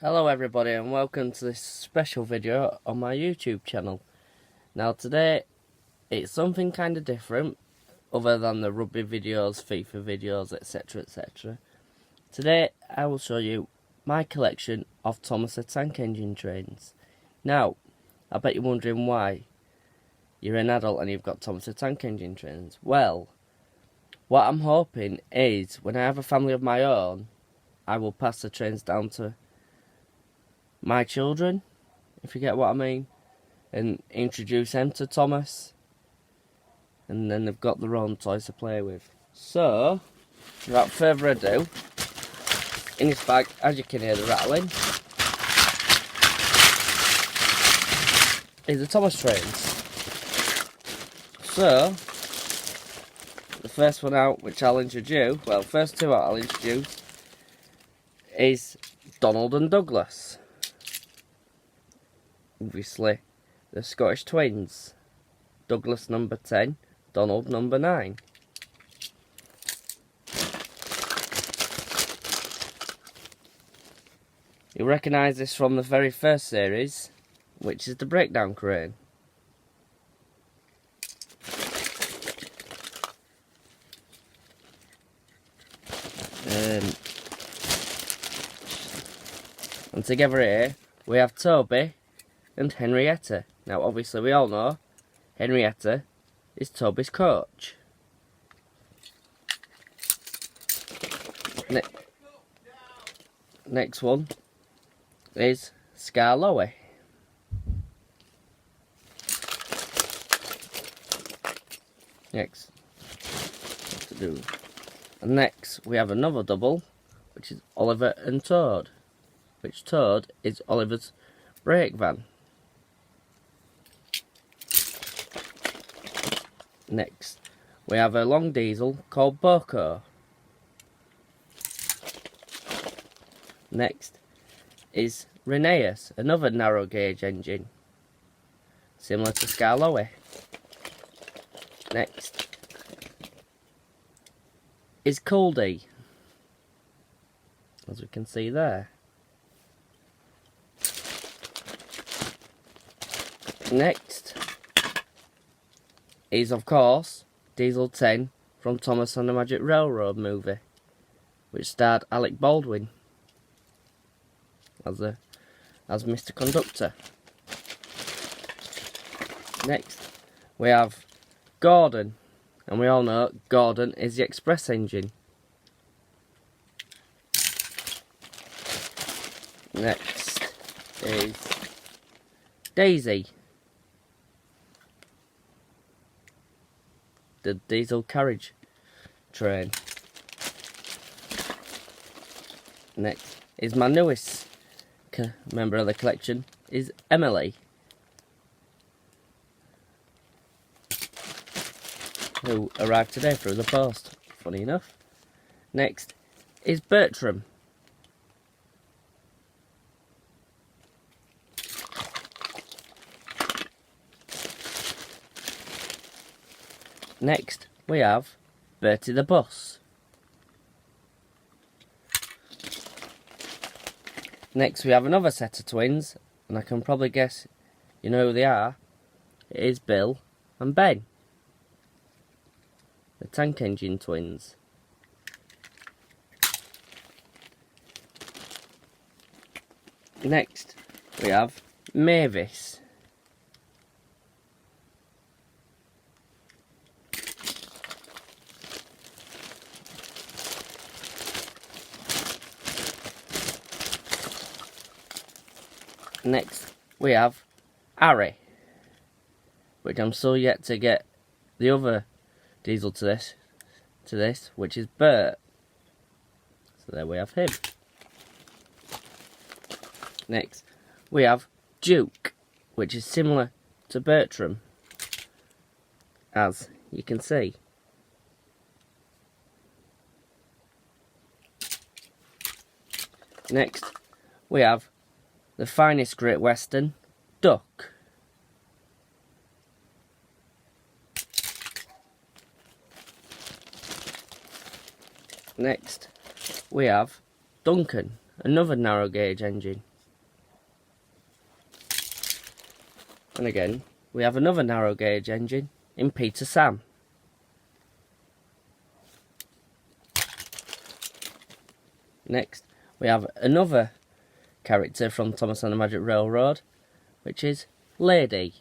Hello everybody and welcome to this special video on my YouTube channel. Now today it's something kind of different other than the rugby videos, FIFA videos, etc, etc. Today I will show you my collection of Thomas the Tank Engine trains. Now I bet you're wondering why you're an adult and you've got Thomas the Tank Engine trains. Well, what I'm hoping is when I have a family of my own I will pass the trains down to my children, if you get what I mean, and introduce them to Thomas, and then they've got their own toys to play with. So, without further ado, in this bag, as you can hear the rattling, is the Thomas trains. So, the first one out, which I'll introduce, well, first two out I'll introduce, is Donald and Douglas. Obviously, the Scottish twins. Douglas number 10, Donald number 9. You'll recognise this from the very first series, which is the breakdown crane. And together here, we have Toby and Henrietta. Now obviously we all know Henrietta is Toby's coach. Next one is Scarlowe. Next, what to do? And next we have another double, which is Oliver and Toad, which Toad is Oliver's brake van. Next, we have a long diesel called Boko. Next is Rheneas, another narrow gauge engine, similar to Scarlowe. Next is Culdee, as we can see there. Next is, of course, Diesel 10 from Thomas and the Magic Railroad movie, which starred Alec Baldwin as Mr. Conductor. Next, we have Gordon, and we all know Gordon is the express engine. Next is Daisy, the diesel carriage train. Next is my newest member of the collection, is Emily, who arrived today through the post, funny enough. Next is Bertram. Next we have Bertie the bus. Next we have another set of twins, and I can probably guess you know who they are. It is Bill and Ben, the tank engine twins. Next we have Mavis. Next we have Harry, which I'm still yet to get the other diesel to this, which is Bert. So there we have him. Next we have Duke, which is similar to Bertram, as you can see. Next we have the finest Great Western, Duck. Next we have Duncan, another narrow gauge engine. And again, we have another narrow gauge engine in Peter Sam. Next, we have another character from Thomas and the Magic Railroad, which is Lady.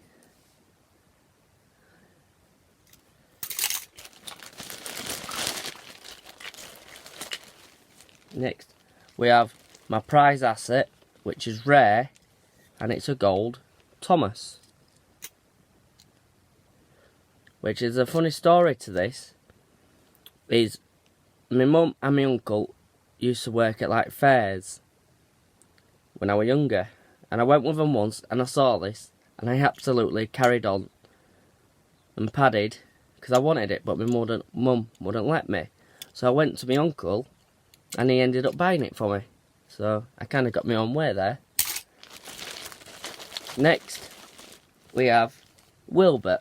Next, we have my prize asset, which is rare, and it's a gold Thomas. Which is a funny story to this, is my mum and my uncle used to work at like fairs when I was younger, and I went with them once and I saw this and I absolutely carried on and padded because I wanted it, but my mum wouldn't let me. So I went to my uncle and he ended up buying it for me, so I kind of got my own way there. Next we have Wilbur,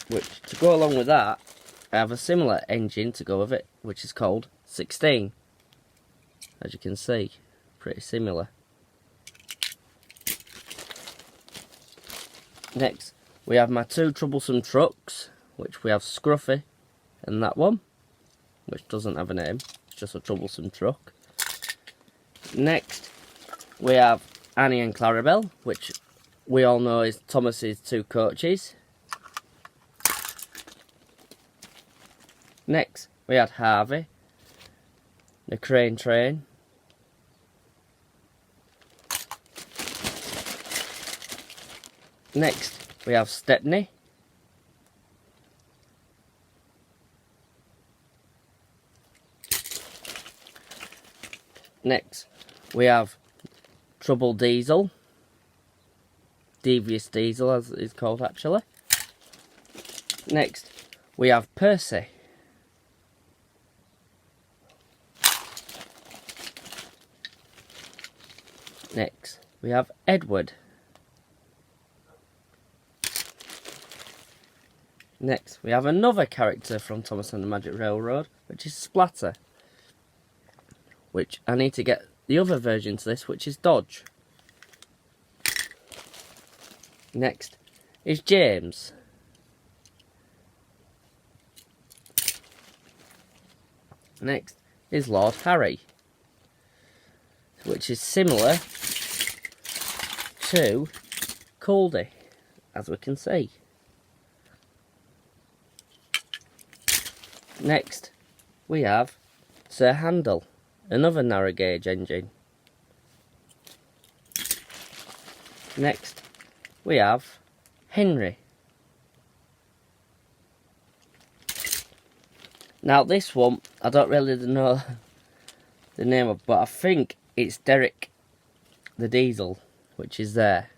which to go along with that I have a similar engine to go with it, which is called 16. As you can see, pretty similar. Next we have my two troublesome trucks, which we have Scruffy and that one, which doesn't have a name, it's just a troublesome truck. Next we have Annie and Clarabelle, which we all know is Thomas's two coaches. Next we had Harvey, the crane train. Next we have Stepney. Next we have Trouble Diesel, Devious Diesel as it's called actually. Next we have Percy. Next we have Edward. Next we have another character from Thomas and the Magic Railroad, which is Splatter, which I need to get the other version to this, which is Dodge. Next is James. Next is Lord Harry, which is similar to Caldy, as we can see. Next we have Sir Handel, another narrow gauge engine. Next we have Henry. Now this one I don't really know the name of, but I think it's Derek the Diesel, which is there.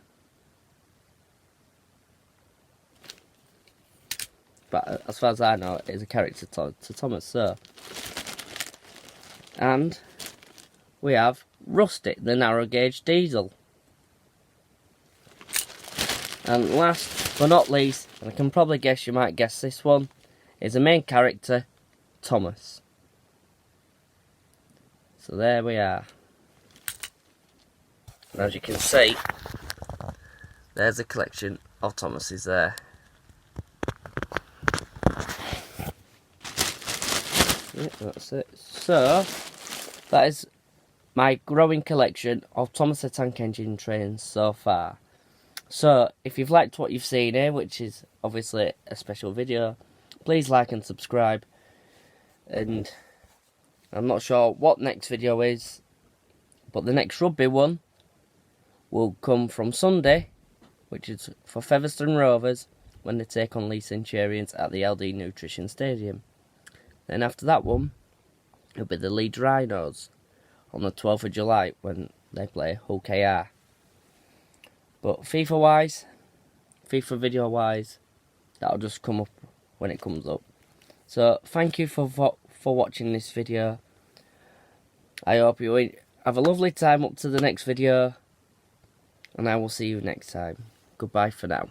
But as far as I know, it's a character to Thomas, so. And we have Rusty, the narrow gauge diesel. And last but not least, and I can probably guess you might guess this one, is the main character, Thomas. So there we are. And as you can see, there's a collection of Thomases there. Yeah, that's it. So that is my growing collection of Thomas the Tank Engine trains so far. So if you've liked what you've seen here, which is obviously a special video, please like and subscribe. And I'm not sure what next video is, but the next rugby one will come from Sunday, which is for Featherstone Rovers when they take on Leeds Centurions at the LD Nutrition Stadium. Then after that one, it'll be the Leeds Rhinos on the 12th of July when they play Hull KR. But FIFA video wise, that'll just come up when it comes up. So thank you for watching this video. I hope you have a lovely time up to the next video, and I will see you next time. Goodbye for now.